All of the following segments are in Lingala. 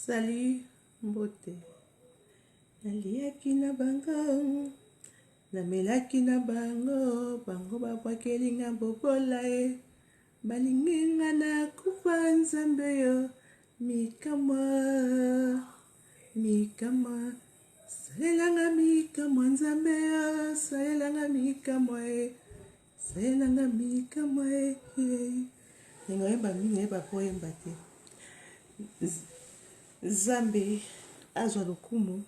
Sali mbote naliaki na bango namelaki na bango bango babwakelinga bobola e balinginga na kufa nzambe yo mikamwa salelanga mikamwa nzambe yo salelanga mikamwa e salelanga mikamwa e ningoyemba mingi yeba poyemba te Nzambe azwa lokumu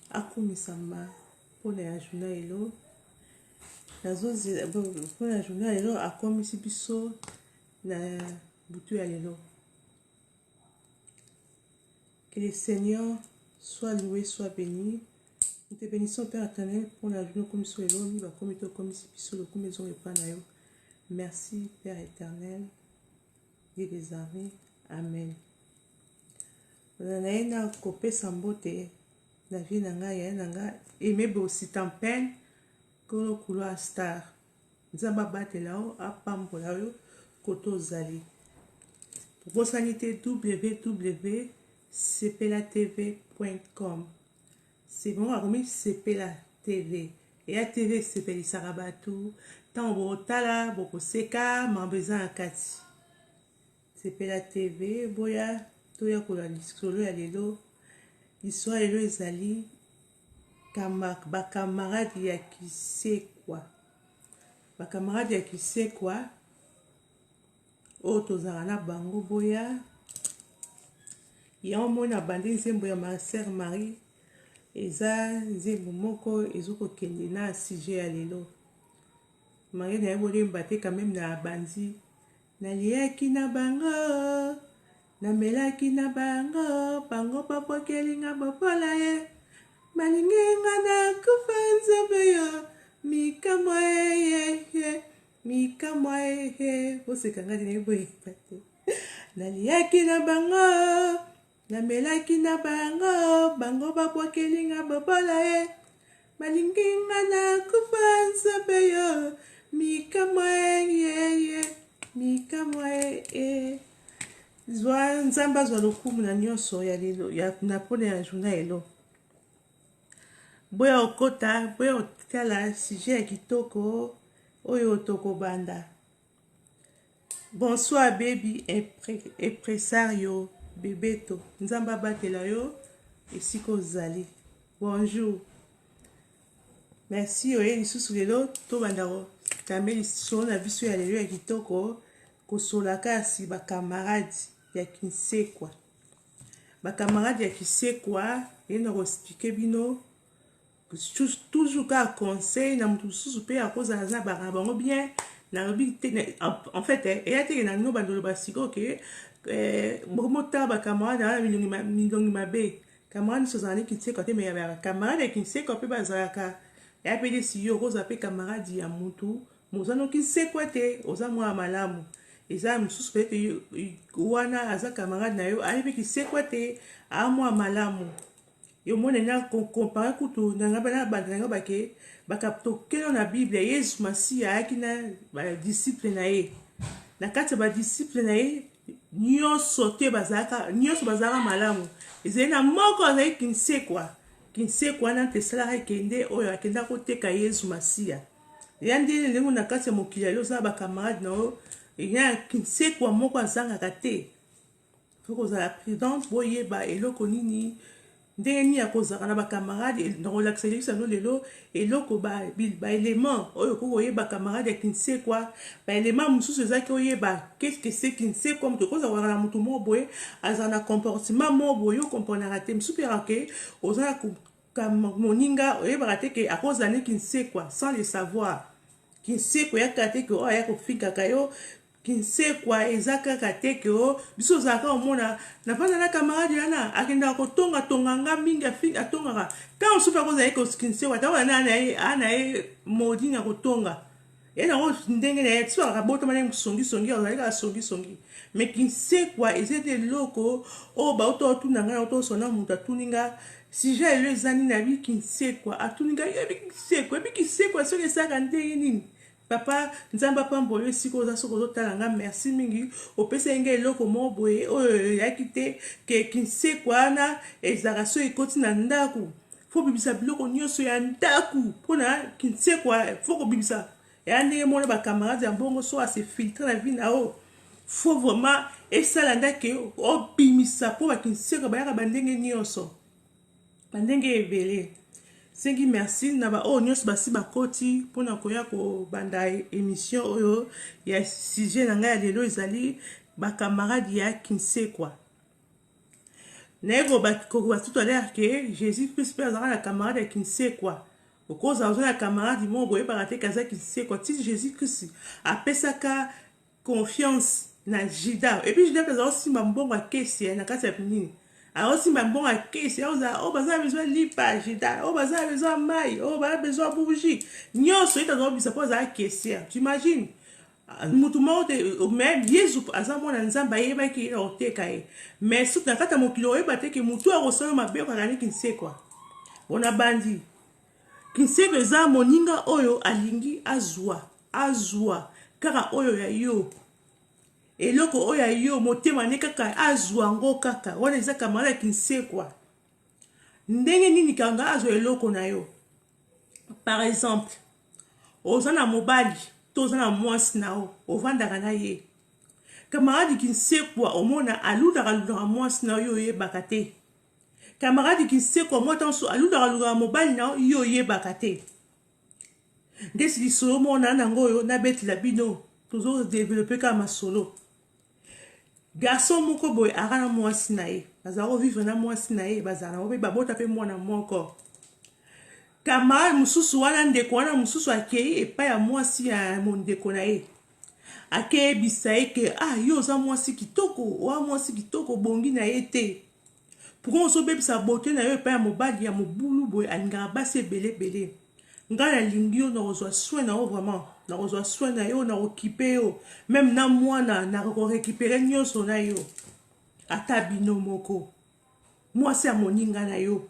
akumisama mpona ya juna elo mpona ya juna elo akomisi biso na butu ya lelo. Que le Seigneur soit loué, soit béni. Nous te bénissons Père éternel pour la journée comme sur elo ni bakomito komisi biso lokumu ezonga epa na yo. Merci Père éternel, Dieu des armées. Amen. Na kopesa mbote na vie na ngai ya na ngai emebe aussi tempene kolo couloir star nzamba batela o apambola yo koto zali bosani te www.sepelatv.com. c'est bon akomi sepela tv eya tv esepelisaka bato ntango botala bokoseka mambeza na kati sepela tv boya toya kola lisolo ya lelo lisolo lelo ezali bakamaradi ya kisekwa oyo tozala na bango boya yango mona bandi nzembo ya Marcel Marie eza nzembo moko ezokokende na sujet ya lelo Marie na ye bolemba te quand même na bandi naliaki na bango namelaki na bango bango babwakelinga bobola ye balinginga na kufa nzambe yo mikamwa bosekanga tena boyeba te naliaki na bango namelaki na bango bango babwakelinga bobola ye balinginga na kufa nzambe yo mikamwa nzamba zwa lokumu na nyonso ya lelo na mpona ya journée elo boya okota boya otala sujet ya kitoko oyo tokobanda. Bonsoir baby impresario bebeto nzamba batela yo esika ozali. Bonjour, merci oye lisusu lelo tobanda tameli solo na biso ya lelo ya kitoko kosolaka asi bakamaradi ya kinsekwa bakamaradi ya kisekwa yena koexplike bino toujours ka conseil na mutu susu pe akozala za bango bien na en fait eya teke na no bandolo basiko ke bomota bakamaradi na milongi mabe kamaradi nyonso ozala ne kinsekwa te me ya bakamaradi ya kinsekwa pe bazalaka ya pe desi yo okozala pe kamaradi ya mutu moza no kinsekwa te oza mwa malamu eza mosusu peut-être wana aza camarade na yo ayebi kisekwa te amwa malamu yo mona na compare kutu nanga bana banda nanga bake bakaptokelo na Bible Yesu Masiya ayaki na ba disciple na ye na kati ba disciple na ye nyonso bazalaka malamu ezali na moko azali kinsekwa na tesalaka ekende oyo akenda koteka Yesu Masiya ya ndenge ndenge na kati ya mokili lelo za bakamarade na yo ya kinsekwa moko azangaka te foko ozala prudente boyeba eloko nini ndenge nini akozala na bakamarade na kolakisa lekisa no lelo eloko baélément oyo kokoyeba kamarade ya kinsekwa baélément mosusu ezaki oyeba qu'est-ce que c'est kinsekwa moto kozala na motu moko boye azala na comportement moko boye okomponaka te mosusu erake ozala moninga oyebaka te ke akozala ne kinsekwa sans le savoir kinsekwa yaka te ke oyo aya kofikaka yo kinsekwa eza kaka te ke o biso ozalaka omona na vanda na camarade wana akendaka kotonga nga mingi atongaka ntango mosusu akozala ye kinsekwa ntango ana ye modinga kotonga ye nango ndenge na ye so akabotama na ye songisongi azali kaka songisongi me kinsekwa eza ete eloko oyo bauta otuna ngai auta osona moto atuni nga sujet elo eza nini abi kinsekwa atuni ngai yebi kinsekwa soki esaka ndenge nini papa nzamba pamboyo siko za soko talanga merci mingi opesa ngé eloko mo boye oyo yakite ke kinsekwa na ezaraso ekoti na ndaku fo bibisa biloko nyonso ya ndaku pona kinsekwa fo ko bibisa ya ndenge mona ba camarades ya mbongo so se filtrer la vie na o faut vraiment esala ndake obimisa po ba kinsekwa bayaka bandenge nyonso bandenge ebele. Sengi merci na ba o nyos basi bakoti pona koya ko banda émission oyo ya sujet na ngai lelo ezali ba camarades ya kinsekwa. Nego ba ko ba tout à l'heure que Jésus Christ peut avoir la camarade ya kinsekwa. Au cause de la camarade mo boye parate kaza kinsekwa ti Jésus Christ apesaka confiance na Judas et puis Judas peut aussi mbongo akesi na kati ya nini. Alors si ma bon à caisse, on a besoin de lipage, on a besoin de maille, on a besoin de bougie. Nyon soit dans le ça pose à caisse. Tu imagines? Tout le monde même Jésus à ça mon nzamba yeba ki o te kai. Mais sous na kata mo kilo yeba te ke mutu a rosana mabe ko ngani kinse quoi. On a bandi. Kinse beza moninga oyo alingi azwa kaka oyo ya yo. Eloko oya yo motema ne kaka azwa ngo kaka wana eza kamala kinsekwa ndenge nini kanga azwa eloko na yo. Par exemple ozana mobali tozana mwasi na o ovandaka na ye kamaradi kinsekwa omona aludaka mwasi na yo yebaka te. Kamaradi kinsekwa motanso aludaka mobali na yo yebaka te. Ndesi lisolo mona nango yo na beti la bino toujours développer kama solo. Garçon moko boy arana mwasi na ye bazaro vivre na mwasi na ye bazana obe babota pe mwana moko kama mususu wana ndeko wana mususu akei epa ya mwasi ya mondeko na ye akei bisaye ke yo za mwasi kitoko wa mwasi kitoko bongi na ye te pour so bebisa bote na yo epa ya mobali ya mobulu boy alinga basi bele ngana lingio na ozwa soin na vraiment na ozwa soin na yo na okipe yo même na mwana na ko récupérer nyonso na yo ata bino moko mwasi ya moninga na yo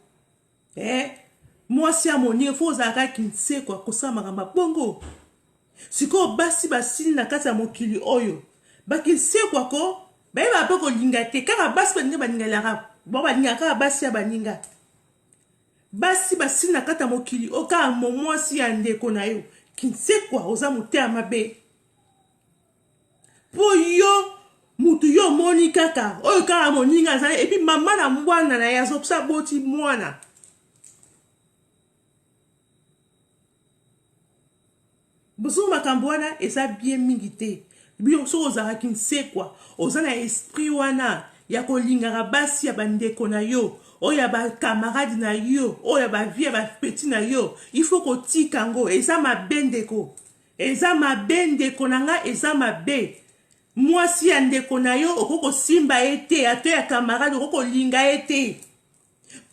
mwasi ya moninga fo zaka kinse kwa kosama kamba bongo siko basi basili na kati ya mokili oyo bakinse kwa ko ba ba ko linga te kaka basi baninga baninga la rap bo baninga kaka basi ya baninga basi basi na kata mokili oka mwasi ya ndeko na yo kinsekwa oza mutea mabe po yo mutu yo moni kaka oyo kaka moninga za epi mama na mwana na ya zopsa boti mwana boso makambo wana eza bien mingi te bio so ozaka kinsekwa oza na esprit wana ya kolingaka basi ya bandeko na yo oya ba camarade na yo oya ba vie ba petit na yo il faut ko tikango eza mabendeko nanga eza mabe mwasi ya ndeko na yo okoko simba ete ato ya camarade okoko linga ete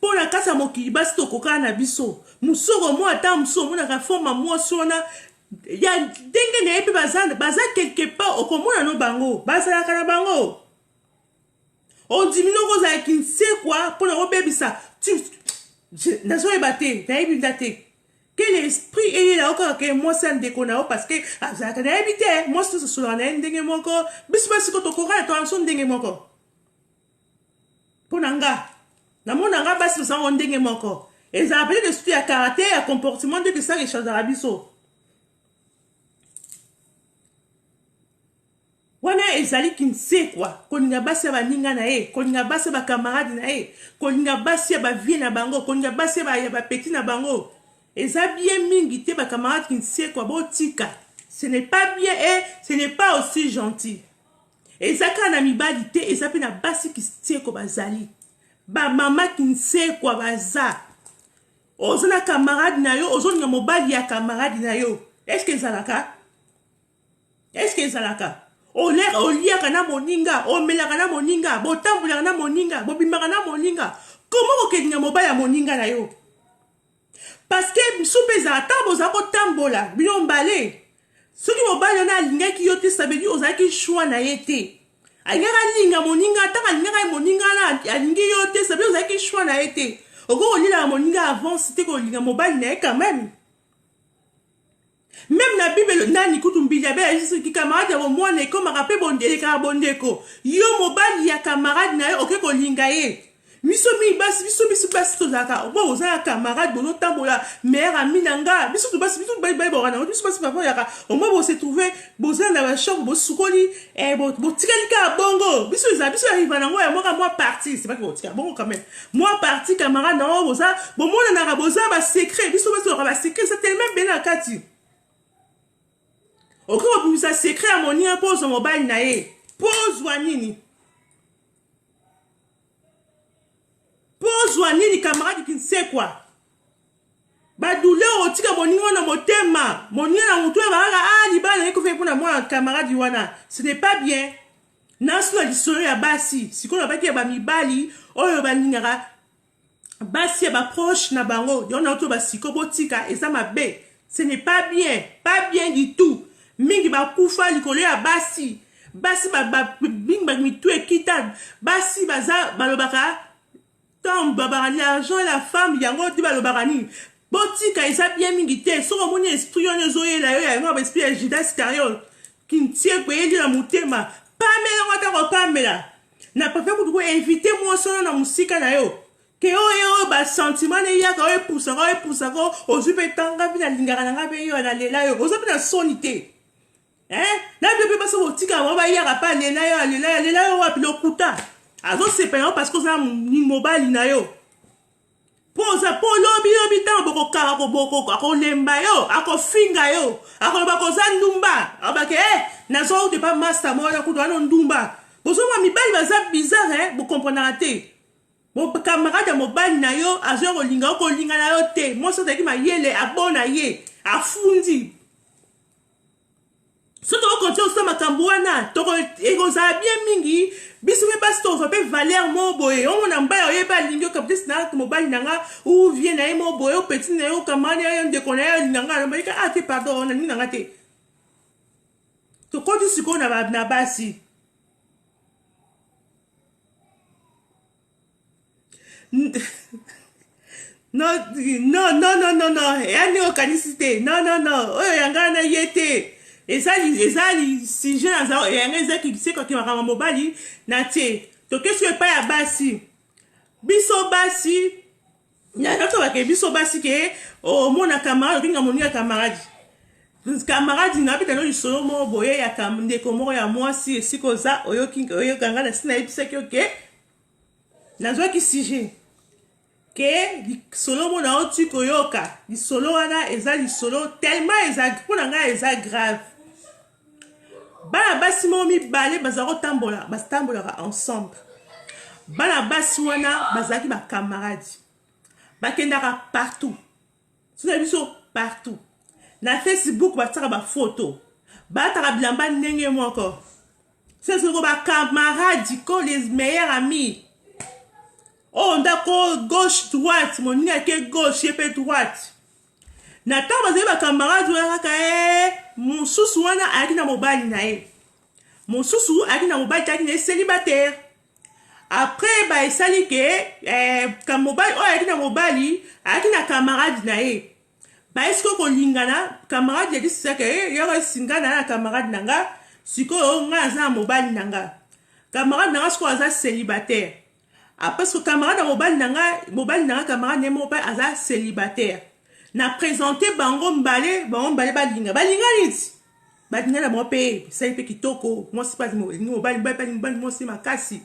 pona kasa mokili basi tokoka na biso musoko mo ata muso mona ka forma mwasi wana ya denge na epe baza quelque part okomona no bango bazalaka na bango on dit minoko za kinsekwa pona obebisa nazo ebate na ebindate quel esprit est là encore que moi ça ndeko na parce que azaka na ebite moi tout ce na ndenge moko bisba siko to kokana to anso ndenge moko pona nga na mona nga basi ça on ndenge moko et ça appelle de style à caractère à comportement de ça les choses arabiso wana ezali kinsekwa kolinga basi ba ninga na ye kolinga basi ba camarade na ye kolinga basi ba vie na bango kolinga basi ba petit na bango eza bien mingi te ba camarade kinsekwa botika ce n'est pas bien et ce n'est pas aussi gentil ezaka na mibali te eza pe na basi kinsekwa bazali ba mama kinsekwa baza ozona camarade na yo ozolinga mobali ya camarade na yo est-ce que ezalaka oliaka na moninga omelaka na moninga botambulaka na moninga bobimaka na moninga comment okelinga mobali ya moninga na yo parce que soupe ezala ntango oza kotambola bino mbale soki mobali wana alingaki yo te sabedi ozalaki shwa na ye te alingaka alinga moninga ntango alingaka ye moninga na alingi yo te sabedi ozalaki shwa na ye te oko kolilaka moninga avance te kolinga mobali na ye quand même Même la Bible, nani kutumbili, qui camarade ya moi ne comme rappelé bondé carbondeko. Yo mobali ya camarade na yo ok ko lingaye. Miso mi basi to zaka. Bo oza camarade bono tambola meilleur ami nanga. Miso to basi borana. Miso basi papa yaka. Au moins bo se trouver boza na la chambre bo sukoli bo tikali ka bongo. Miso arrive na ngo ya moi parti. C'est pas que bo tika bongo quand même. Moi parti camarade na boza bo mona na boza ba secret. Miso basi ba secret c'est tellement bien na kati. Ok, on peut secret à mon lien pose mon mobile nae. Pose wanini. Pose wanini camarade qui ne sait quoi. Ba douleur au tika mon lien na motema. Mon lien na moto ba li ba na ko fait pour moi camarade wana. Ce n'est pas bien. Nasu la solo ya basi. Si ko na ba ki ba mibali oyo ba ningara. Basi ba proche na bango. Yo na to ba siko botika et ça m'a bé. Ce n'est pas bien. Pas bien du tout. Mingi ba kufa likolo ya basi bing ba mitu ekita basi baza balobaka tombe barani l'argent et la femme yango di balobaka ni botika eza bien mingi te soko moni esprit on ezoyela yo ya ngo esprit ya Judas Iscariot qui ntie ko yeli na mutema pamela ngata ko pamela na pas fait ko inviter moi solo na musika na yo ke oyo ba sentiment ne ya ko epousa ko ozupe tanga bina lingara na ngabe yo na lela yo ozupe na sonité. Là bébé parce que tika on va y a pas lela yo wapi lokuta azo c'est payant parce que ça ni mobile na yo poza po lobi tan boko kara ko boko ko lemba yo ako finga yo ako ba ko za ndumba abake na zo de pas master mo na kudo no ndumba bozo ma mi bali baza bizarre vous comprenez te mon camarade mobile na yo azo ko linga na yo te moi ça qui ma yele abona ye afundi. Si tu veux continuer à makambuana, tu vas bien mingi, bisu me passe ton fait valeur mon boy, on n'a pas eu pas lingo comme des snack mobile nanga ou vient na mon boy au petit na yo kamane on de connaît nanga na ah te pardon on a ni nanga te. Tu continue ce qu'on a na basi. Non, et ani okanisité. Non, oh yanga na yete. Et ça, si j'ai un zéro, et un zéro qui sait quand il m'a mobile, naté. Donc, qu'est-ce que pas à Bassi? Biso Bassi, il y a un autre qui est Biso Bassi qui est au mon camarade, qui est mon camarade. Camarade, il n'a pas de solo, mon boye, à Kamde, comme moi, si ça, oyo ganga, la snipe, c'est que, ok, la joie qui si que solo mon a otu koyoka, di solo wana, eza di solo, tellement pour nga eza grave. Bana basi momi balé bazaro tambola ensemble. Bana basi wana bazaki ba camarade. Bakendaka partout. Tu as vu ça partout. Na Facebook bataka ba photo. Bataka bilamba ndenge mo encore. C'est ce que ba camarade ko les meilleurs amis. Oh d'accord gauche droite, mon nez que gauche et puis droite. Nata bazali ba camarade wana ka mon susu wana aki na mobile na ye. Mon susu aki na mobile taki na célibataire. Après ba esali ke ka mobile o aki na mobile aki na camarade na ye. Ba esko ko lingana camarade dit ça ke yo singana na camarade nanga siko nga za mobile nanga. Camarade nanga sko aza célibataire. Après ce camarade mobile nanga camarade ne mobile aza célibataire. Na présenté bango mbale balinga niti balinga na mo pe ça pe kitoko moi c'est pas mobile moi c'est makasi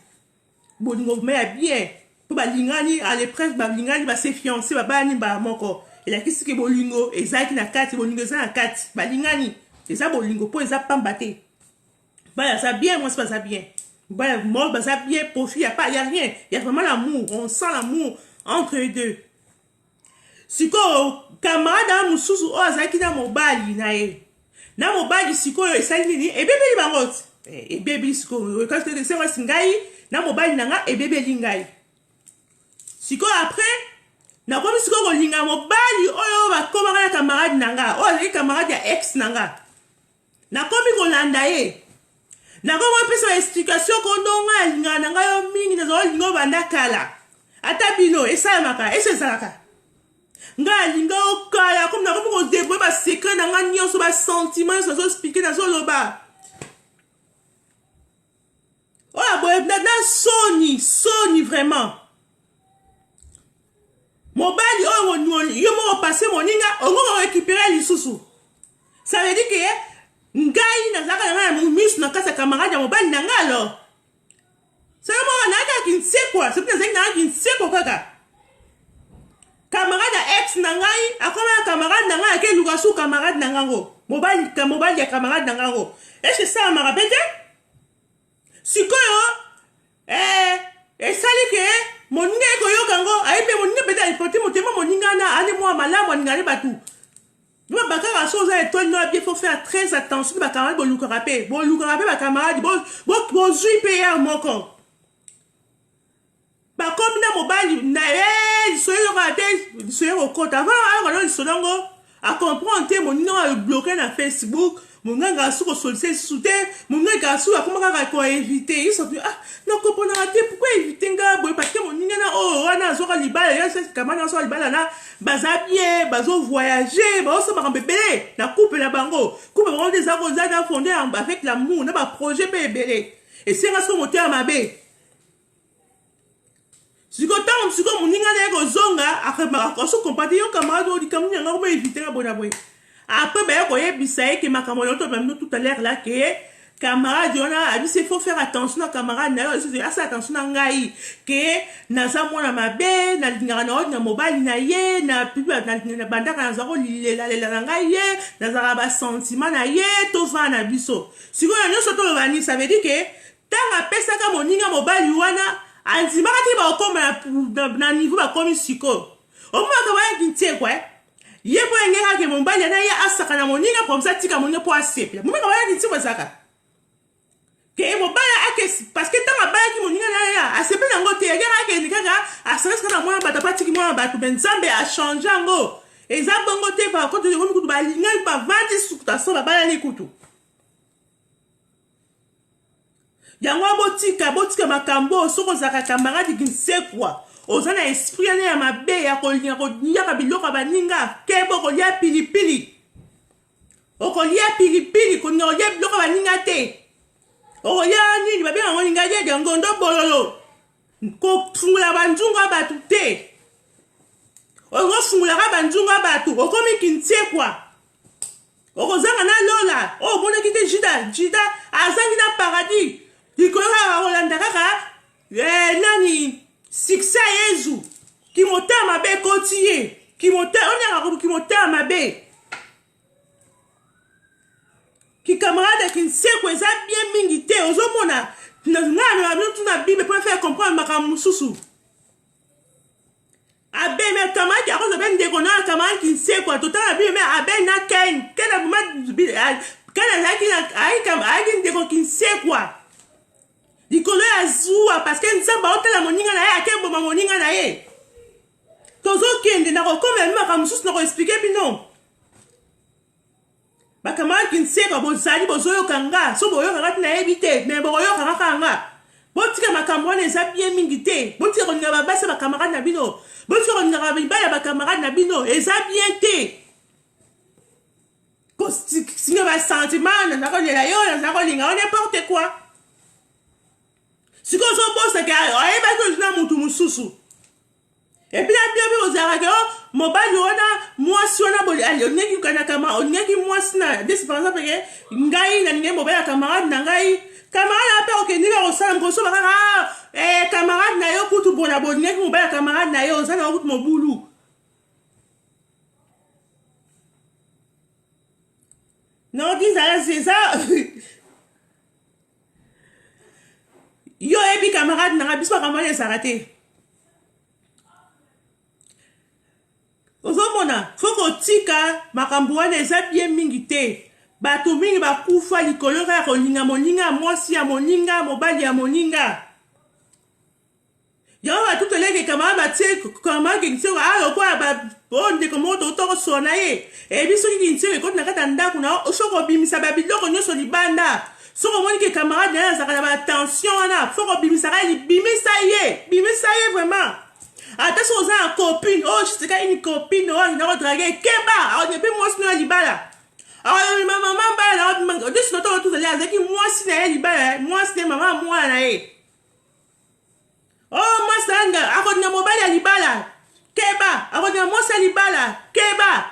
bolingo mais bien pour balinga ni à l'épreuve balinga ni ba se fiancé ba ni ba moko et la kisi ke bolingo ezaki na kati bolingo za na kati balinga ni eza bolingo po eza pambate ba ça bien moi c'est pas ça bien ba moi ba ça bien profit y a rien il y a vraiment l'amour on sent l'amour entre les deux. Siko camarade mususu o azaki na mobali na ye. Na mobali siko yo esali nini ebebeli bango. Ebebeli siko quand c'est moi singai na mobali nanga ebebeli ngai. Siko après na komi siko ko linga mobali oyo ba koma na camarade nanga. O azaki camarade ya ex nanga. Na komi ko landa ye. Na komi pesa explication ko ndonga linga nanga yo mingi na zo lingo banda kala. Ata bino esamaka esesalaka. nga linga okaya comme na ko débrouiller ba secret na nga nyonso ba sentiment so expliquer na so loba oh boy na soni vraiment mobali oh yo mo passer moninga on va récupérer lisusu ça veut dire que ngai na zaka na mumis na kasa camarade mobali na nga alors c'est moi na ka kin c'est quoi c'est peut-être na kin c'est quoi kaka camarade ex na ngai akoma camarade na ngai ke lukasu camarade na ngango mobali ya camarade na ngango est-ce que ça me rappelle sikoyo esali ke moninga ekoyo kango aipe moninga beta ipote motema moninga na ani moi malamu ngale batu ba bakara soza étoile no bien faut faire très attention ba camarade bo lukarape ba camarade bo zui payeur moko ba comme na mobali na soyo raté soyo okota avant alors solongo a comprendre te moninga bloqué na Facebook Munganga su ko solliciter soutien munganga su akomaka ko éviter ils sont ah non comprendre raté pourquoi éviter nga boy parce que moninga na oh wana zo ka libala ya c'est kamana zo libala na baza bien bazo voyager ba so ba bébé na couple la bango couple bango des arrosades à fonder avec l'amour na ba projet bébé et c'est nga so moteur mabe siko moninga na ko zonga akema ko so compater yo camarade di kamunya nga ko éviter nga bona boy après ben ko yebisa que ma camarade tout à l'heure là que camarade on a dit c'est faut faire attention à camarade na yo assez attention na ngai que na za mona mabe na lingana na mobile na ye na pipa na banda kana za ko lilela na ngai ye na za ba sentiment na ye to va na biso siko yo so to bani ça veut dire que tanga pesa ka moninga mobile wana anzimaka ti ba okoma na niveau ba komi siko omaka ba kintie kwa ye bo ngeka ke mombali na ye asaka na moninga comme ça tika moninga po asepla momeka ba kintie kwa saka ke mobali ake parce que tanga ba ki moninga na ya asepla ngo te ngeka ke nikaka asaka na mwana bata patiki mwana batu benzambe a changer ngo ezambo ngo te ba ko te ko kutu ba linga ba vandi sukuta so ba bala ni kutu yango botika makambo soko zaka camarade kinsekwa ozana esprit ya mabe ya kolia ka biloko baninga kebo kolia pilipili okolia pilipili kolia biloko baninga te okolia nini babe ngo ninga je ngondo bololo ko fungula banjunga batu te ogo fungula ka banjunga batu okomi kinsekwa okozanga na lola o bona kite jida azangi na paradis ikola Rolanda kaka nani succès Yesu qui monte ma be kotier qui monte on a qui monte ma be qui camarade qui sait quoi ça bien mingité ozomona na tuna bible pour faire comprendre makamu susu abe me camarade a cause ben de kona camarade qui sait quoi total la bible mais abe na ken a moment kana zaki de qui sait quoi likolo ya zuwa parce que nzamba otala moninga na ye akeboma moninga na ye tozokende na kokoma mimaka mosusu na koexplike bino bakamara kinseka bozali bozoyoka nga so boyokaka ti nayebi te me bokoyoka kaka nga botika makambo wana eza bien mingi te botika koninga babasi bakamarade na bino botika koninga mibali ya bakamarade na bino eza bien te kosinga basentiment naza kolela yo naza kolinga o n'importe quoi si qu'on s'en pose, c'est qu'il y a un peu de mususu. Et puis, la bien, vous avez dit, mobile, moi, si on a bolé, on n'est qu'une camarade, on n'est qu'une moi, c'est par exemple, Ngai, n'a mobile à camarade, Ngai, camarade, après, ok, n'y a pas de grosso, camarade, n'a yo, pour tout bon abonné, n'est qu'une mobile à camarade, n'a yo, ça n'a pas mon boulot. Non, dis, c'est ça. Yo ebi camarade na biso camarade s'arrêter. Ozomona, foko tika makambo wana eza bien mingi te. Bato mingi bakufa likolo ka kolinga moninga mwasi ya moninga mobali ya moninga. Yo ba tout les camarade batie camarade qui sera ah quoi ba bonde comme to sona ye. E biso ki ntsebe ko na kata ndako na osoko bimisa ba biloko nyoso libanda. Si on voit que les camarades derrière ça a attention là faut qu'on bimisa ye vraiment ata so oza na copine oyo chiseka une copine oyo akenda kodrage keba akodepe mwasi na libala akomema mama mbala na odesi noto otuzali azalaki mwasi na ye libala mwasi na mama mwana na ye oh mwasi anga akodina mobali ya libala keba akodina mwasi ya libala keba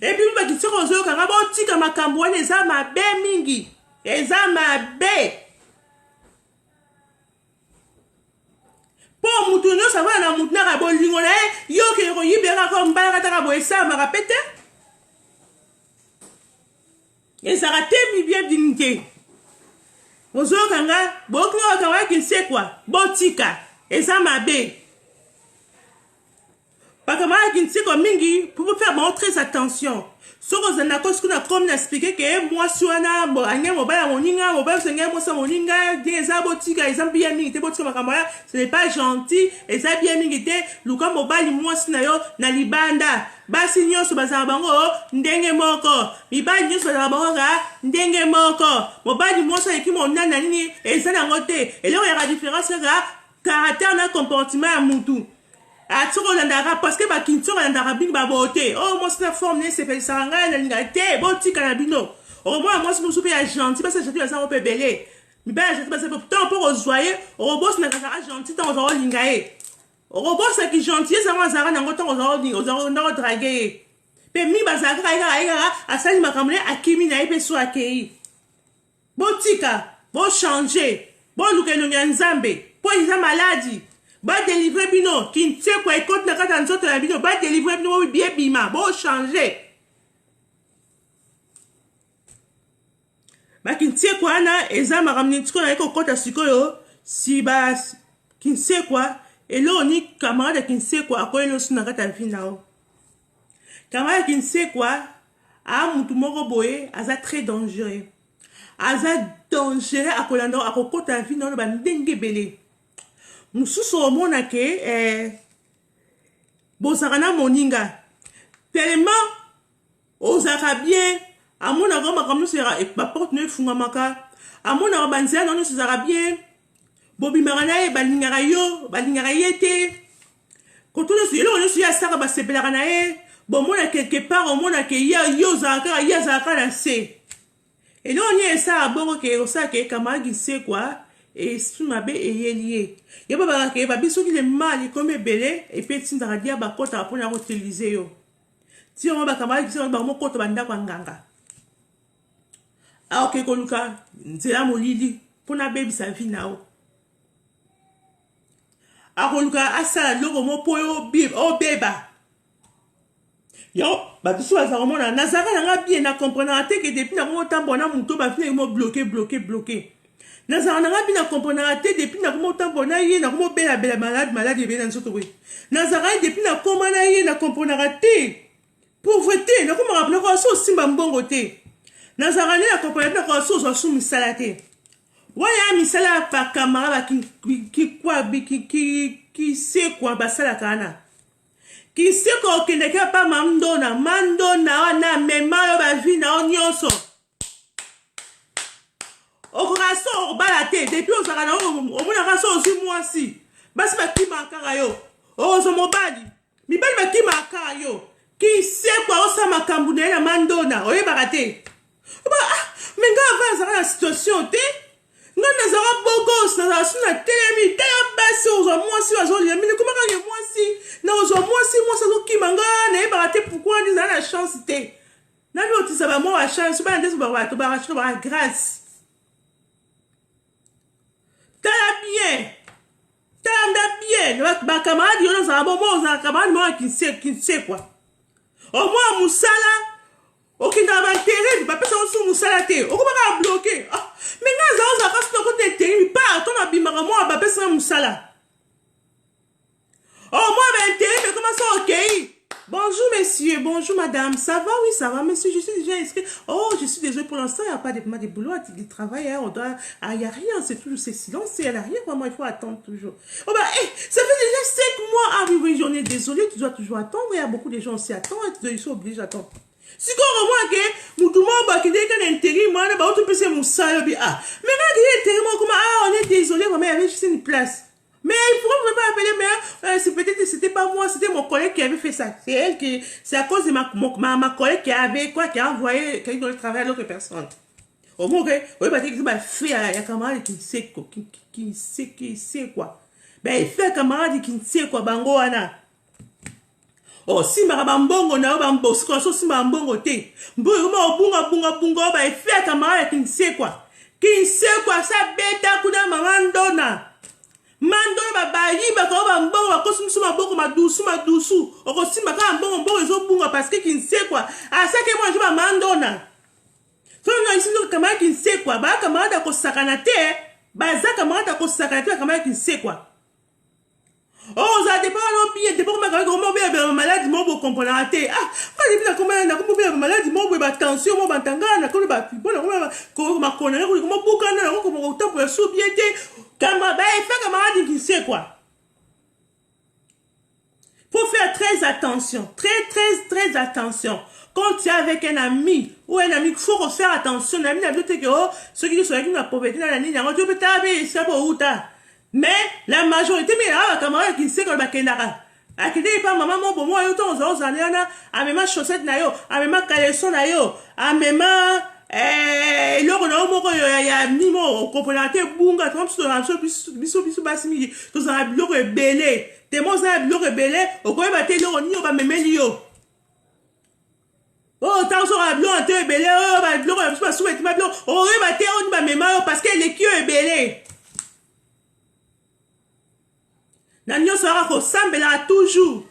epi bakiti kozoyokanga botika makambo wana eza mabe mingi eza mabe po mutu nyonso avana na mutu naka bolingo na ye yoke koyibela ko mbala kataka boye esalamaka pe te ezalaka te bibie dignité ozoyokanga boyokinga bakanga yaki nsekwa botika eza mabe bakanga yaki nsekwa mingi pour faire bon très attention soko ozanda kosi kuna komi na expliqué ke mwasi wana ange mobali ya moninga mobali osenge mwasi ya moninga ndenge eza botika eza bien mingi te botika makambo ya ce n'est pas gentil eza bien mingi te luka mobali mwasi na yo na libanda basi nyonso bazala bango ndenge moko mibali nyonso bazala bango ka ndenge moko mobali mwasi aleki monana na nini eza nango te eloko yaka différence kaka caractère na comportement ya mutu atiko landaka parce que bakinti landaka bingi babote oh mwasi na forme ne sepelisaka ngai nalinga te botika na bino omona mwasi mosusu mpe ya gentil basi gentil bazango mpe ebele mibali ya gentil basi ntango mpo kozwa ye okobosinaka kaka gentil ntango ozala kolinga ye okobosaki gentil ezango azalaka nango ntango ozala kodrage ye mpe mingi bazalaka kaka ye kaka asali makambo ne akimi na ye mpe so akei botika bochange boluka elongi ya nzambe mpo eza maladi badelivre bino kinsekwa ekoti na kati ya nzoto na bino badelivre bino bobie bima bochange bakinsekwa wana eza makambo nitiko na ye kokota sikoyo si bakinsekwa eloko ni camarade ya kinsekwa akoyeli osi na kati ya vi na yo camarade ya kinsekwa aa mutu moko boye aza très dangereux aza dangereux akolanda akokota na vi na yo bandenge ebele mosusu omona ke bozalaka na moninga tellement ozalaka bien amonaka makambo nyonso baporte no efungamaka amonaka banzela na nyonso ezalaka bien bobimaka na ye balingaka ye te koto nyonso eloko nyonso ye asaka basepelaka na ye bomona quelque part omona ke ye azalaka na se eloko nye esala bongo ke osala ke kamarade nsekwa esprit mabe eyeli ye ye babaka ke babi soki le mal ekomi ebele epe etindaka dia bakotaka mpona koutilize yo ti yango bakamarade nsekwa bango mokota bandako ya nganga aoke koluka nzela molili mpona abebisa vi na yo akoluka asala loko mo mpo obeba yo batusu baza komona nazalaka nanga bien na komprenaka te ke depuis nakomotambola na moto bafina mo bloke nazalaka nanga bien na komprenaka te depuis nakomotambola na ye nakomobelabela maladi ebele na nzoto boye nazalaka ye depuis nakoma na ye na komprenaka te pauvreté nakomaka mpona so osimba mbongo te nazalaka nde na komprenaka te nakoka so ozwa su misala te waya misala ya bakamara kisekwa basalaka wana kiseko okendeki apa mandona wana mema yo bavi na yo nyonso okoka so okobala te depuis ozalaka na omonaka so ozwi mwasi basi bakimaka kaka yo ozwa mobali mibali bakimaka kaka yo kisekwa osala makambo na ye na mandona oyebaka te me nga ava azalaka na situation te nga nazalaka bogos nazala su na telemi tala basi ozwa mwasi azolia mine komaka ye mwasi na ozwa mwasi azokima nga nayebaka te pourkui ndizala na chance te nabi otisa bamwa ba chance bana ndeso bato bakachino baka grâce tala bien bakamaradi yo nazala bomo ozala kamaradi moko ya kinsekwa omwa mosala okendaka bantere bapesa osu mosala te okobaka bloke me nga azala ozalaka sino kote eteri mipaa to nabimaka mwa bapesaka mosala mwa baintere me koma so okei bonjour monsieur bonjour madame ça va oui ça va monsieur je suis déjà inscrit je suis désolé pour l'instant il n'y a pas de boulot de travail on doit il n'y a rien c'est toujours c'est silence il n'y a rien vraiment il faut attendre toujours ça fait déjà 5 mois oui j'en ai désolé tu dois toujours attendre il y a beaucoup de gens aussi attendent ils sont obligés d'attendre sikokomona ke mutu moko bakendeki na intérim wana bautopesa mosala obi me nga kende intérim okoma on est désolé vraiment il y avait juste une place Mais pourquoi vous ne pouvez pas appeler, mais c'est peut-être, c'était pas moi, c'était mon collègue qui avait fait ça. C'est elle qui, c'est à cause de ma collègue qui avait, quoi, qui a envoyé quelqu'un dans le travail à l'autre personne. Au moins, oui, parce que c'est fait, il y a un camarade qui sait quoi, qui sait quoi. Ben, il fait un camarade qui sait quoi, bango, ana. Oh, si ma bambongo na bambo, si ma bambongo te. Bunga, bah, il fait un camarade qui sait quoi. Qui sait quoi, ça bêta, kuna mamandona. Mandona babayi bako bambongo bakosi msu maboko madusu okosi maka mbongo ezobunga parce que qui sait quoi à ça que moi je ba mandona so non ici le camarade qui sait quoi ba camarade ko sakana te baza camarade ko sakana te camarade qui sait quoi oh ça dépend no bien dépend ma comment bien maladie mo bo comprendre te ah pas depuis la comment na comment bien maladie mo bo ba tension mo ba tangana ko ba bona ko ma kona ko mo bukana ko mo tempo ya sobiete. Camarade, il fait camarade qui sait quoi. Faut faire très attention. Très attention. Quand tu es avec un ami ou un ami, il faut faire attention. Un ami n'a pas dit que ceux qui sont avec la pauvreté dans la ligne, tu peux taper, c'est pas où t'as. Mais la majorité, mais là, camarade qui sait qu'on va kenara. A qui dit pas maman, bon, moi, autant aux années, à mes chaussettes, à mes caleçons, à mes mains. Loko na omoko ya nimo komponate bunga to mso na biso basimi to za biloko ebele te mo za biloko ebele okoyeba te loko nio ba memeli yo oh ta so ra biloko te ebele oh ba biloko ya biso basueti ba biloko okoyeba te oni ba mema yo parce que lekio ebele na nyonso aka kosambela toujours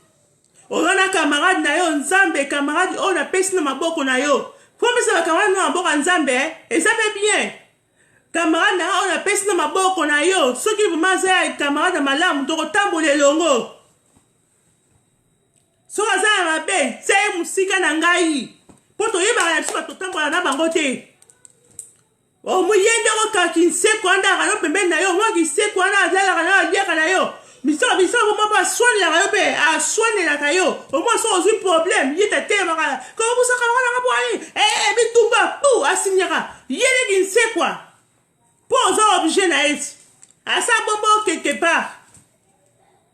oyona camarade na yo nzambe camarade oyo napesi na maboko na yo. Faut que ça camarade na maboko nzambe et ça fait bien. Camarade na on a pesi na maboko na yo. Ceux qui vous mazé camarade malamu to kotambola longo. So aza mabe, c'est musika na ngai. Poto yeba ya biso to tambola na bango te. O muyende ko ka kinse ko anda ka no pembe na yo, mo ki se ko anda azala ka na liaka na yo. Biso mo pas soigner la yo pe, a soigner la kayo. Au moins so ozu problème, yete te maka. Ko bu sa ka wana ka boani. Bitumba, pou asignera. Yele ki se quoi. Pour ça obligé na et. À ça bombo quelque part.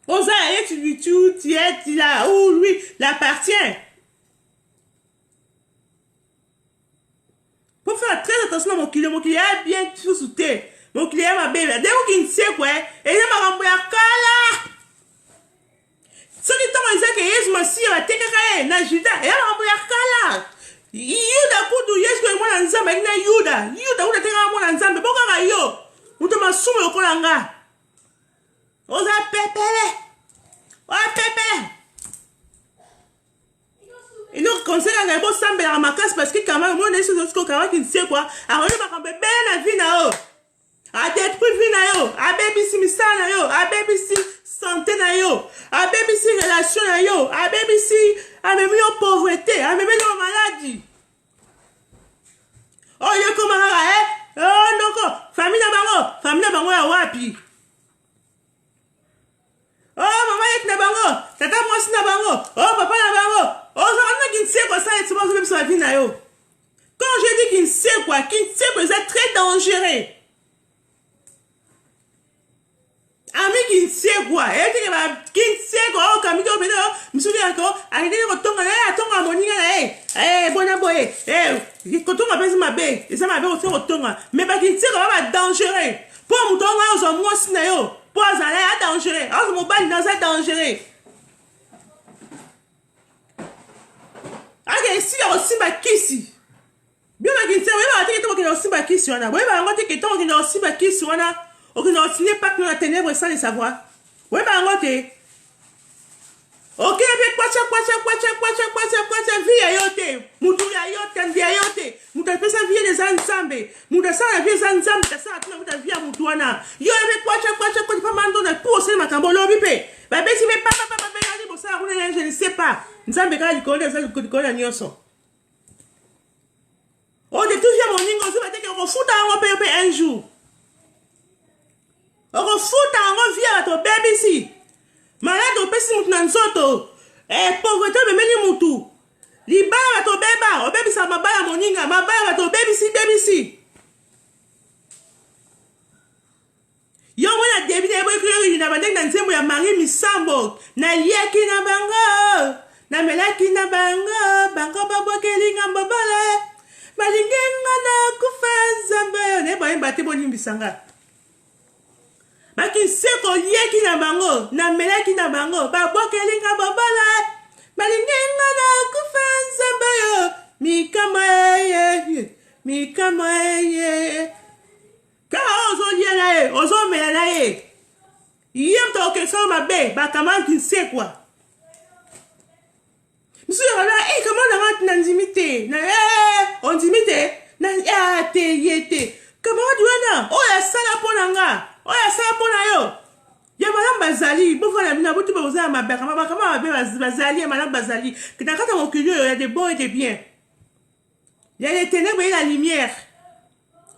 Pour ça tu es là où lui l'appartient. Pour faire très attention à mon client a bien tout sauté. Mon client m'a bien. Dès qu'il sait quoi, et il m'a remboursé kala. Ce qui t'ont dit que Jésus m'a si a téléchargé na juda, et il m'a remboursé kala. Yuda kudu Yesu kwa mwana nzambe na Yuda unateka mwana nzambe boka ga yo. Utama sumo yokola nga. Oza pepele. Wa pepele. Et donc, conseil à Gabo Sambe à ma casse parce que quand même, moi, on est sur ce qu'on qui ne sait quoi. Alors, on va bien la vie na yo. A détruire vie na yo. A baby si misa na yo. A baby si santé na yo. A baby si relation na yo. A baby si a même yo pauvreté. A même yo maladie. Oh, yo comment oh, non, famille na bango ya wapi. Oh, maman yek na bango. Tata mwasi na bango. Oh, papa na bango. Oh, ça qui ne sait quoi ça et c'est pas même sur la vie na yo. Quand je dis qu'il ne sait quoi, c'est très dangereux. Ami qui ne sait quoi, et qui ne sait quoi, oh, Camille, oh, me souviens encore, arrêtez de retourner, à mon nid, bon aboye, quand on appelle ma baie, et ça m'a fait aussi retourner, mais pas qui ne sait quoi, va dangereux. Pour mon temps, on a moi sinayo, pour aller à dangereux, on mon bail dans un dangereux. Ah, ici, il y a aussi ma kisi. Bien, ma kisi, oui, ma kisi, il y a aussi ma kisi, oui, ma kisi, il y a aussi ma kisi, ok, non, tu n'es pas que la ténèbre sans le savoir. Oui, bah, on t'es. Ok, mais quoi, vie à yote. Moutou ya yote, vie à yote. Moutou fait sa vie des ensembles. Moutou ça la vie des ensembles, ça a tout la vie à moutouana. Yo, mais quoi, pas mandon pour c'est ma cambolo bipé. Bah, si mais papa, je ne sais pas. Nous avons besoin de connaître ça, de connaître Nyoso. Oh, de tout faire mon ningo, ça va être qu'on fout à un un jour. On fout en revient à ton bébé ici. Malade au pessi moutou nzoto. Pauvreté me meni moutou. Liba à ton bébé. Au bébé ça m'a à mon ninga. Ma baille à ton bébé ici. Yo, moi, la devine, wili na bandenge na nzembo ya Marie Misambo na liaki na bango na melaki na bango bango babwakelinga mbobole balingenga na kufa nzambe ne boye bate bonimbisanga bakinseko liaki na bango na melaki na bango babwakelinga mbobole balingenga na kufa nzambe yo mikama ye kaka ozolia na ye ozomela na ye yem to okesolo mabe bakama kinsekwa misu yaka na kama nanga na nzimite na onzimite na te yete kama wadi wana oya sala pona nga oya sala pona yo ya madame bazali bofa na bina botu bazala mabe kama mabe bazali madame bazali na kata mokili oyo ya de bon et de bien ya les ténèbres et la lumière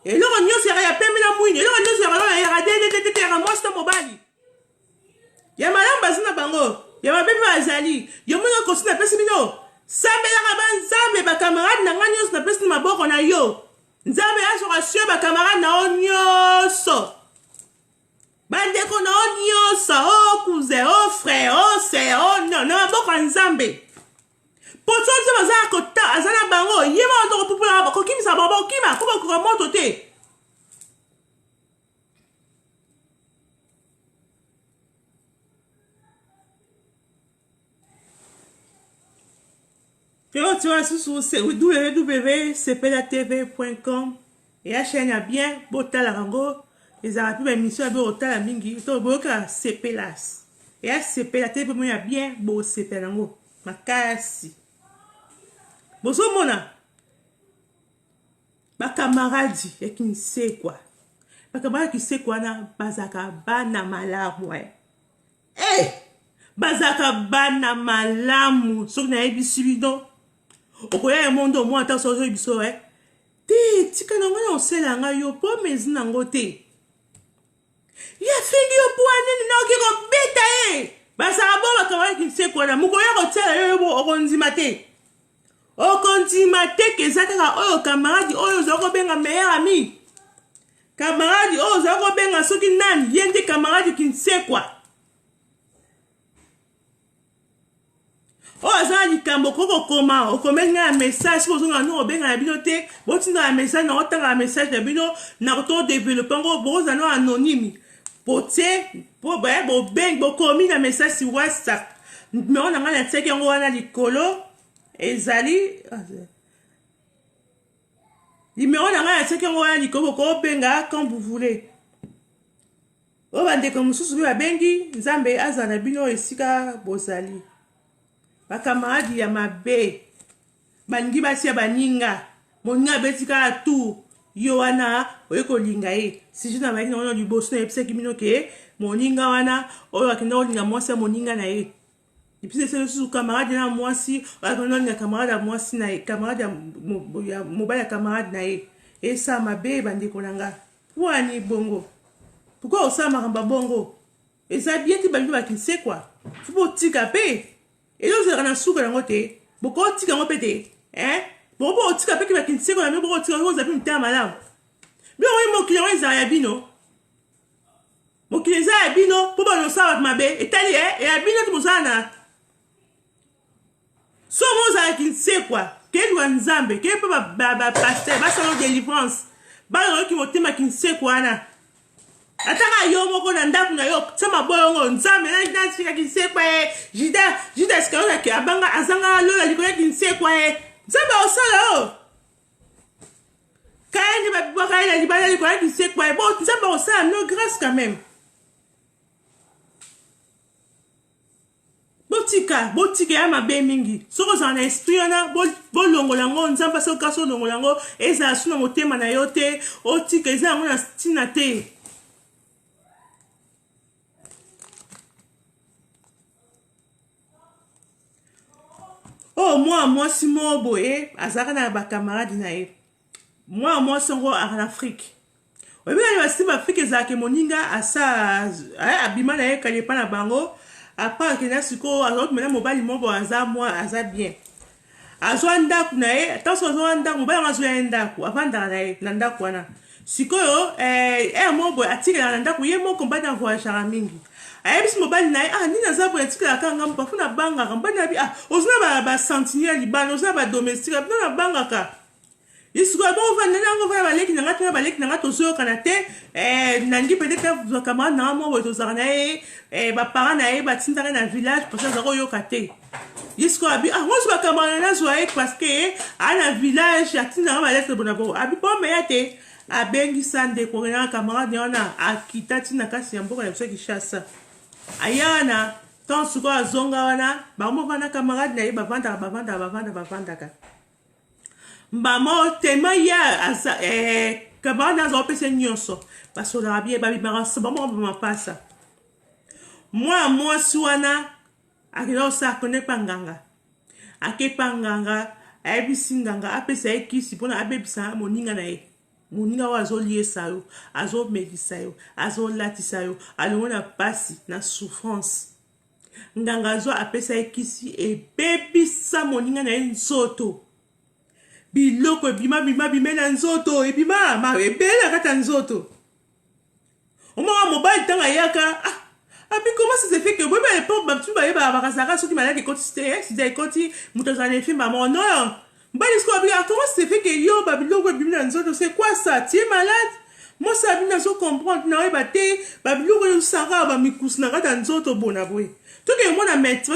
et là on nyose ya pembe na mwini et là on nyose ya de ya mosta mobali ya madame bazina bango ya mabe bazali yo mona ko sina pesi bino sambela ka banzambe ba camarade na nganyos na pesi maboko na yo nzambe assurasio ba camarade na onyoso bandeko na onyoso o cousin o frère o sœur o non na maboko nzambe poto nze bazala kota azala bango yema ndo popula ko kimisa babo kima ko ko moto te Pero tu vas sur www.cplatv.com et la chaîne a bien bota la rango les arabes émission be ota la mingi to boka cplas et la cplatv pour moi bien bo cplango makasi bozo mona ba camarade ya kinsekwa ba camarade kinsekwa na bazaka bana malamu bazaka bana malamu soki na yebisi bino okoya ya mondo mwa ata sozo biso te tika na ngana osela nga yo po mezi nango te ya fingi yo po anini na oki kobeta ye bazaka bo bakamala kinsekwa na mokoya kotiala yo bo okondima te keza kaka oyo kamaradi oyo ozala kobenga meilleur ami kamaradi oyo ozala kobenga soki nani ye nde kamaradi kinsekwa oyo azala likambo kokokoma okomenga ya message po ozonga no obenga na bino te botinda ya message na otanga ya message na bino na to développer ngo boza no anonyme pote po ba bobeng bokomi na message si WhatsApp numéro na ngana tseki ngo wana likolo ezali numéro na ngana tseki ngo wana likolo ko benga quand vous voulez o bandeko mususu be babengi nzambe azana bino esika bozali bakamaradi ya mabe balingi basia baninga moninga betika tu yo wana oyekolinga ye siju na bayina wana liboso na yebisaki bino ke moninga wana oyo akenda kolinga mwasi ya moninga na ye episi esele susu kamarade na mwasi oyo akenda kolinga kamarade ya mwasi na ye kamarade ya mobali ya kamarade na ye esa mabe bandeko na nga wani bongo pourquoi osala makambo bongo eza bien ti balingi bakinsekwa fo botika pe et ozalaka na suka nango te bokotika yango mpe te boko otika mpe keba kinseko na bino boko otika oza mpe mitema malamu bino oyi mokili yango ezala ya bino mokili eza ya bino mpo banosala bato mabe etali ya bino ti bozala na so mo ozala kinsekwa keyeluka nzambe keye mpe bapaster basala délivrance baloyoki motema kinsekwa wana ataka yo moko na ndako na yo sama boyongo nzambe na sika kinsekwa jida sikalo ke abanga azanga lola likoya kinsekwa nzambe osala kayani babibwaka ye na libala likoya kinsekwa bo nzambe osala no grâce quand même botika ya mabe mingi soki ozala na esprit wana bolongola yango nzambe soki kasi olongola yango ezala su na motema na yo te otika eza yango na ntina te oh mwasi mo boye azalaka na bakamaradi na ye mwasi yango aka na afrike oyebikani basiti baafrike ezalaka moninga abima na ye kani epa na bango apa akenda sikoyo azokomela mobali moko aza bien azwa ndako na ye atanso azwa ndako mobali yango azwa ye ndako avandaka na ye na ndako wana sikoyo mo boye atikelaka na ndako ye moko mbadi na voyageaka mingi ayebisi mobali na ye ni naza boye atikalaka ngambo parfois nabangaka mobali na bi ozona basentinelle libanda ozona badomestique bino nabangaka isiko bon va nango va baleki nanga tozoyokana te nangi peut-être camarade na mo boye tozalaka na ye baparent na ye batindaka na village parce que azalaka oyoka te isiko abi mosi bacamarade nazwa ye parce que na village atindaka balete bona bo abi pome ya te abengisa ndeko na camarade wana akita tina kasi ya mboka na biso Kinshasa ayana tant siko azonga wana bango wana camarade na ye bavandaka mbamo tema ya camarade nazo opesa nyonso basola bien babimaka sabamo mapasa mwasi wana akelo sa konepa nganga akepa nganga ayebisi nganga apesa ye kisi mpona abebisa moninga na ye moninga oyo azoliesa yo azomekisa yo azolatisa yo alongo na pasi na souffrance nganga azwa apesa ye kisi ebebisa moninga na ye nzoto biloko ebima na nzoto ebima ebele kati ya nzoto omaka mobali ntango ayaka abi comment ça se fait que à l'époque batu bayeba bakazaka soki malade ekoti te sida ekoti moto azala efi mama non mbali siko abi comment ça se fait que yo babiloko ebimi na nzoto c'est quoi ça tu es malade moi ça abi nazo comprendre na oyeba te babiloko yosaka bamikusi na kati ya nzoto bona boye toke mona médecin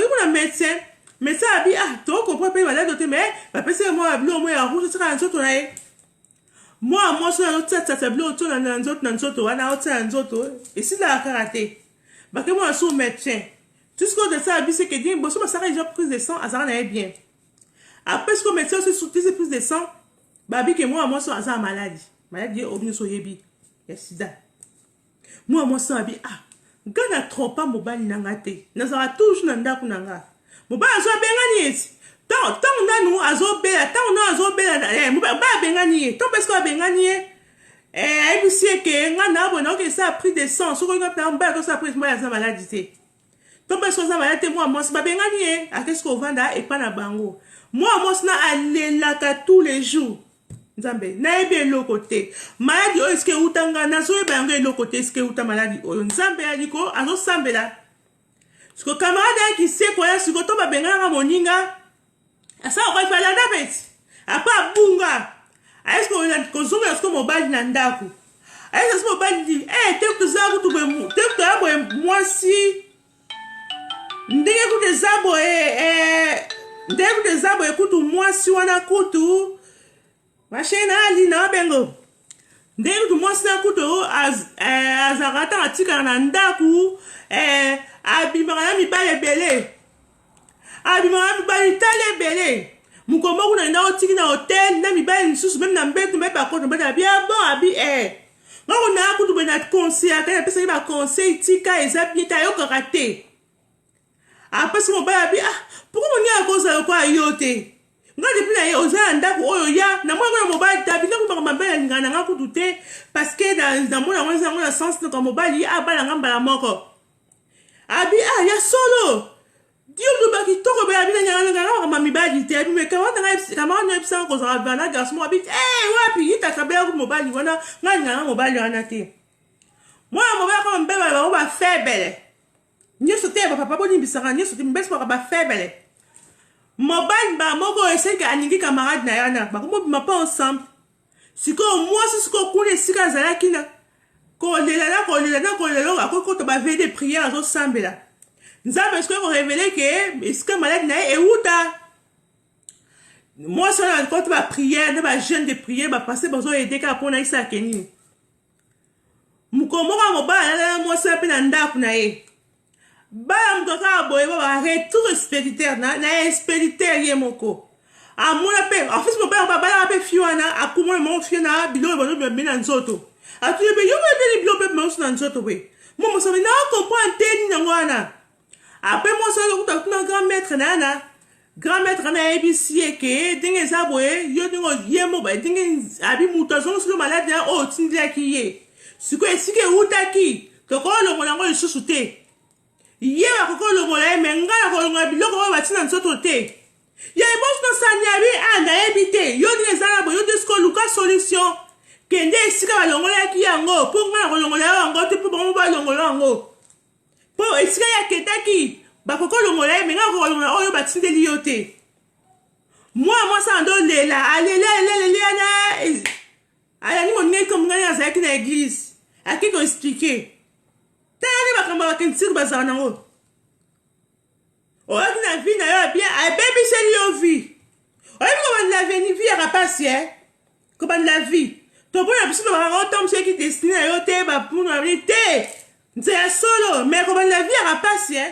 médecin abi tokopra mpe malade te mais bapesi mwa biloko mo ya rouge tika na nzoto na ye moi so nazotiatata biloko to na nzoto wana otia na nzoto esilaka kaka te bake mwana so médecin tout ce qu'on descend abi c'est que din boso basaka déjà prise de sang azaka na ye bien après ce que médecin se soutise prise de sang babi ke moi so azaka maladie obino so yebi ya sida moi so abi ngana trompa mobali nanga te nazala toujours na ndako nanga mobali azo abengani esi tant nanu azobela mobali abengani ye tant parce que abengani ye ayebisi ke nga na bona oke sa pris de sang soko nga na mbala to sa pris mbala za maladie te to parce que za maladie te moi si babengani ye qu'est-ce qu'on vanda et pas na bango moi na alelaka tous les jours nzambe na ebe eloko te maladie oyo eske utanga na so ebango eloko te eske uta maladie oyo nzambe aliko azosambela siko camarade qui sait quoi siko to babengana moninga asa ko fala dabeti apa bunga est-ce que kozonga est-ce que mobali na ndako est-ce que mobali dit te kuzaku tu bemu te kuabo mwasi ndenge kutezabo ekutu mwasi wana kutu machina ali na bengo ndenge kutu mwasi na kutu azakata atika na ndaku abimaka na mibali ebele ebele mukombo kuna na otiki na hotel na mibali nsusu même na mbetu mbe bakoto mbe bien bon abi ngako na kutu be na conseil ka pesa ba conseil tika eza bien ta yo karaté après ce mobile abi pourquoi on y a cause de quoi yote nga depuis na ye oza ndako oyo ya na mwa ko mobile tabi na ko mabele ngana nga kutu te parce que dans mon sens de mobile abala ngamba la moko abi ya solo Dieu nous baki toko be abi na nyanga ma mibali te abi me kama na epsa ko za bana garçon abi wapi ita kabela ko mobile wana ngana mobile wana te moi mobile ko mbeba ba faible nyoso te papa boni bisaka nyoso te mbesi ba faible mobile ba moko ese ka aningi camarade na yana ba ko ma pas ensemble siko moi siko kune sika zala kina ko lela ko to ba veille de prière zo sambela nzambe est-ce que vous révélez que est-ce que malade na e uta moi ça na quand ba prière de ba jeune de prière ba passer besoin aider ka pona isa keni mukomo ka mobala moi ça pe na ndaku na ye ba mtoka boye ba retour spirituel na spirituel ye moko amona pe en fait mobala ba pe fiona akuma mo fiona bilo ba na nzoto atuye be yo be bilo pe mo na nzoto we mo so na comprendre teni na ngwana après moi ça ko ta grand maître na ABC ke dinge zaboye yo dingo yemo ba dinge abi mutazo so malade na o tindira ki ye siko esike utaki to ko lo ngona ngo isusu te ye ba ko lo ngona me ngala ko ngona biloko ba tina nzoto te ye boss no sanyabi anda ebite yo dinge zabo yo desko luka solution kende esika ba longola ki yango po ngala ko longola yango te po ba longola yango Po esika ya ketaki bakoko longola menga ko longola oyo batindeli yo te. Moi ça ando lela alela na ayani monne comme ngani azaki na église. Aki ko expliquer. Tani bakamba bakentsir bazana nango. Oyo na vie na yo bien a baby c'est yo vie. Oyo ko la vie ni vie à passer hein. Ko ban la vie. To bona biso ba autant c'est qui destiné à yo te ba pour na vie te. C'est solo mais ko ban la vie à passer hein.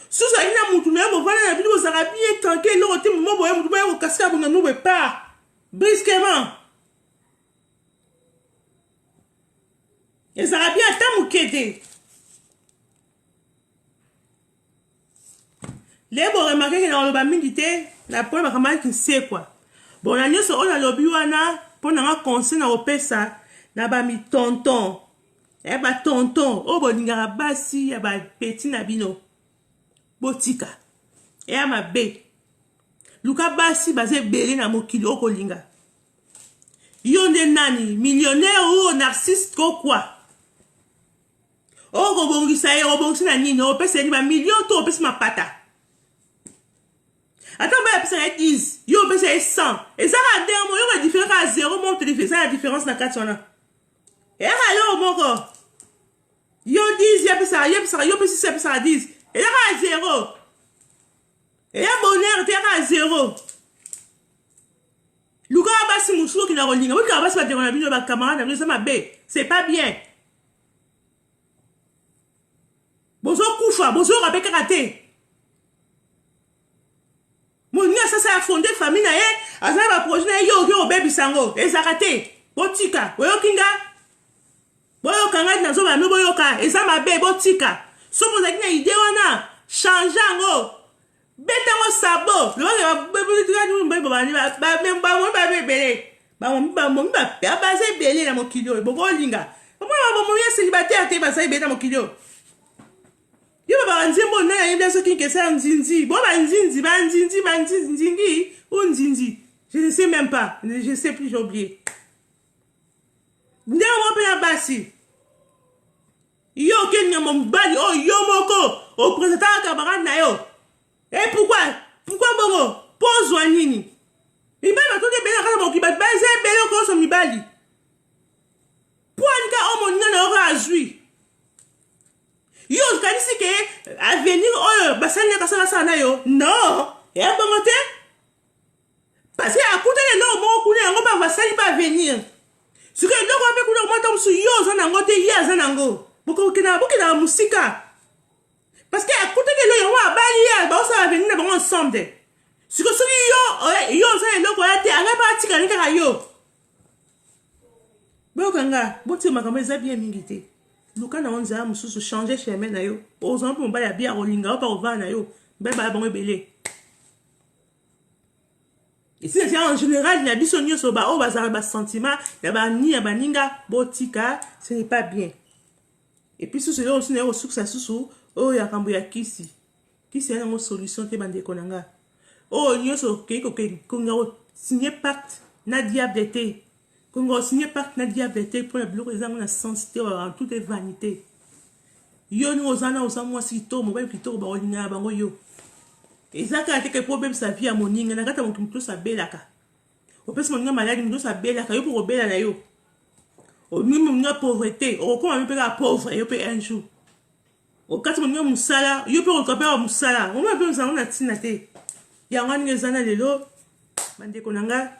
Sous ça ina mutu na mo vana na vie ko sera bien tranquille lo te mo boye mutu ba ko kaska bo na no pas brusquement. Et ça va bien tant moukede. Les bon remarquer que dans le bas militaire, la première camarade qui sait quoi. Bon, la nuit, on a lobby wana pour nous conseiller na opesa na ba mi tonton. Eh ba tonton, oh bon ngara basi ya ba petit na bino. Botika. Et ama be. Luka basi baze belé na mokili okolinga. Yonde nani, millionnaire ou narcisse quoi. Oh, robongisa et robongisa na nini, opesa ni ba million to opesa ma pata. Attends, bah, c'est 10. Yo, c'est 100. Et ça va dire, moi, il y a différence à 0, mon téléphone, ça la différence dans 4 ans. Et alors, mon gars, yo 10, yo, ça, yo, 6, ça 10. Et là, à 0. Et là, bonheur, t'es à 0. Luka, bah, c'est mon chou qui n'a pas de oui, quand on va se mettre dans la camarade, ça m'a bé. C'est pas bien. Bonjour, Koufa, bonjour, avec karaté. Mon ça ça a fondé famille na ye azana ba projet na yo yo baby sango ezakate botika boyo kinga boyo kanga na zo ba no boyo ka eza mabe botika so mo zakina idée wana changer ngo beta ngo sabo lo ba botika ni mba ba ni ba mo ba bebele ba mo ba se bele na mokilio bo linga mo ya célibataire te ba sa bele na mokilio. Yo ba nzimbo na yenda so kinke sa nzinzi. Bo ba nzinzi, ba nzinzi, ou nzinzi. Je ne sais même pas. Je sais plus, j'ai oublié. Nde mo pe na basi. Yo kenya mo mbali oh yo moko o présenter camarade na yo. Et pourquoi bongo? Pose nini? Ibala to de bela ka mo ki ba ze bela ko so mibali. Pour nka o mo nana o azui. Yo, quand il que à venir, oh, bah ça n'est pas ça na yo. Non, et à bon côté, parce que à côté de nous, mon couler, on va ça il pas venir. Ce que nous on peut couler, on tombe sur yo, ça n'a ngote ya, ça n'a ngo. Beaucoup na musika. Parce que à côté de nous, on va balayer, bah ça va venir, bah ensemble. Ce que celui yo, ça est là quoi, t'es à la partie quand il y a yo. Bon kanga, bon tu m'as comme ça bien mingité. Luka na onza mususu changer chemin na yo. Ozon pour mba ya bia rolinga pa ova na yo. Ba bon belé. Et si en général na biso nyoso ba o bazara ba sentiment, ya ba ni ya baninga botika, ce n'est pas bien. Et puis sous ce aussi na yo succès sous o ya kambo ya kisi. Kisi na mo solution te bande konanga. O nyoso ke ko ngao signer pacte na diabète. Quand on signe pas na diabète pour la bloc les gens na sensibilité en toute vanité. Yo nous osana osamo sito mo ba pito ba olinga bango yo. Ezaka te ke problème sa vie à moninga na kata mo kimto sa belaka. O pesi moninga malade mo sa belaka yo pour obela na yo. O ni moninga pauvreté, o ko ma pe la pauvre yo pe un jour. O kata moninga musala, yo pe o kapela musala. O ma pe musala na tina te. Ya ngani ngezana lelo bande konanga.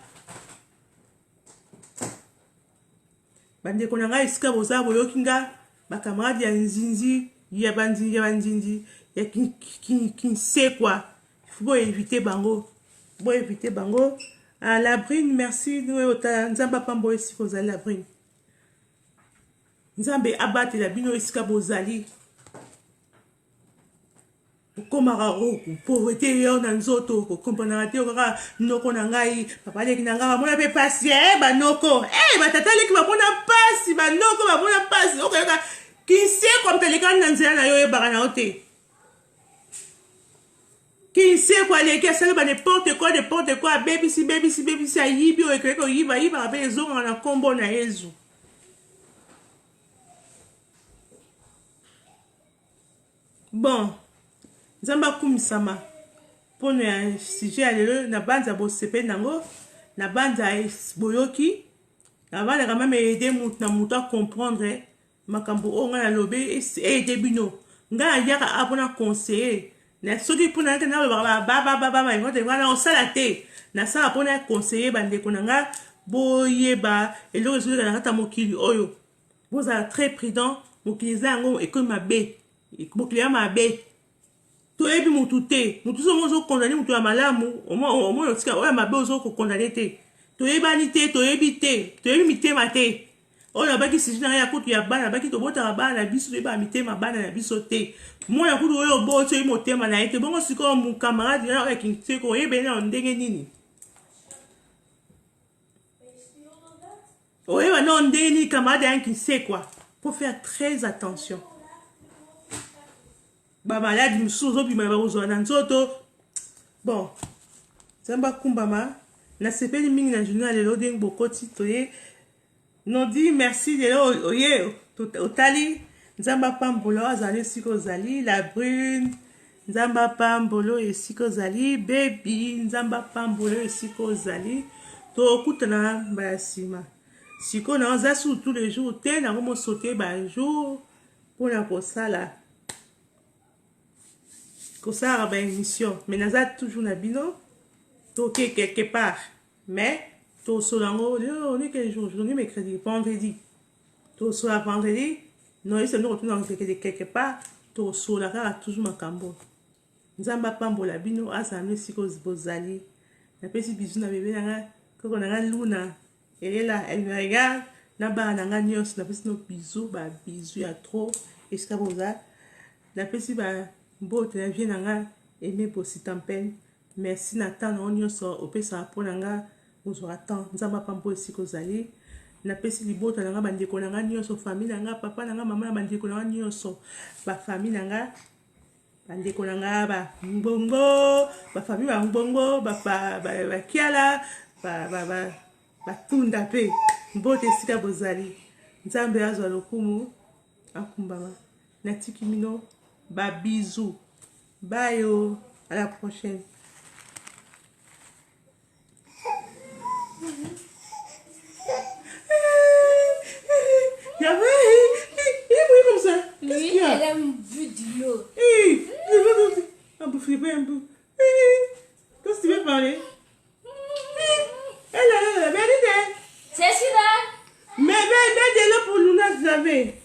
Bande konanga iska boza boyokinga ba camarade ya nzinzi ya banzinzi ya qui sait quoi. Il faut éviter bango. Faut éviter bango. À Labrine, merci nous ota nzamba pambo ici ko za Labrine. Nzambe abate la bino iska bozali. Komara o pauvreté yo na nzoto ko comprendre te okaka noko na ngai papa leki na ngai mona pe pasi ba noko ba tata leki ba mona pasi ba noko ba mona pasi okaka ki sait comme teleka na nzela na yo e bana ote qui sait quoi leki ça ba n'importe quoi baby si ayibi o ekeko yiba ba ezo na kombo na Yesu. Bon, nzamba kumisama. Pour le sujet à l'heure, na bande à bosepe nango, na bande à boyoki, na bande à quand même aider na à comprendre makambo onga na lobe et aider bino. Nga yaka apona conseiller. Na soki pona que na ba ngo te wana on salate. Na sa apona conseiller bande konanga boyeba et le résultat na kata mokili oyo. Vous êtes très prudent, mokili zango et que ma bé. Mokili ma bé. To ebi mutu te mutu so mozo condamner mutu ya malamu au moins otika oya mabe ozo ko condamner te to ebani te to ebi te to ebi mitema te oya baki sijina ya kutu ya bana baki to bota bana biso eba mitema bana ya biso te mo ya kutu oyo boto imo tema na ete bongo siko mu camarade ya kinse ko ebe na ndenge nini oye ba non ndenge ni camarade ya kinse quoi. Faut faire très attention. Ba malade msuzo bi ma bazo na nzoto. Bon. Zamba kumbama na sepeli mingi na journal lelo ding bokoti toye. Non dit merci de oye otali nzamba pambolo azali siko zali la brune nzamba pambolo esiko zali baby nzamba pambolo esiko zali to kutana basima. Siko na zasu tous les jours te na mo sauter ba jour pour la kosala. Ça a une mission mais naza toujours na bino toke quelque part mais to solango on est quel jour aujourd'hui mercredi vendredi to sola vendredi non il se nous retourne dans quelque part to sola car toujours makambo nzamba pambola bino asame siko bozali na pesi bisu na bébé nanga koko nanga luna elle est là elle me regarde na ba nanga nyos na pesi no bisou ba bisou ya trop et ça boza na pesi ba bon, tu viens nanga aimer pour si t'empêne. Merci Nathan, on y sort au pesa pour nanga nous aura tant. Nous avons pas pour si kozali. Na pesi libo tu nanga bande ko nanga nyoso famille nanga papa nanga maman bande ko nanga nyoso ba famille nanga bande ko nanga ba mbongo ba famille ba mbongo ba kiala ba tunda pe mbote sika bozali. Nzambe azwa lokumu akumbama. Natiki mino. Bah bisous. Bye oh. À la prochaine. Il est comme ça. Oui, elle aime bu de l'eau. Un peu flipper un peu. Qu'est-ce que tu veux parler? Elle a, C'est celui-là. mais de l'eau pour Luna, vous avez.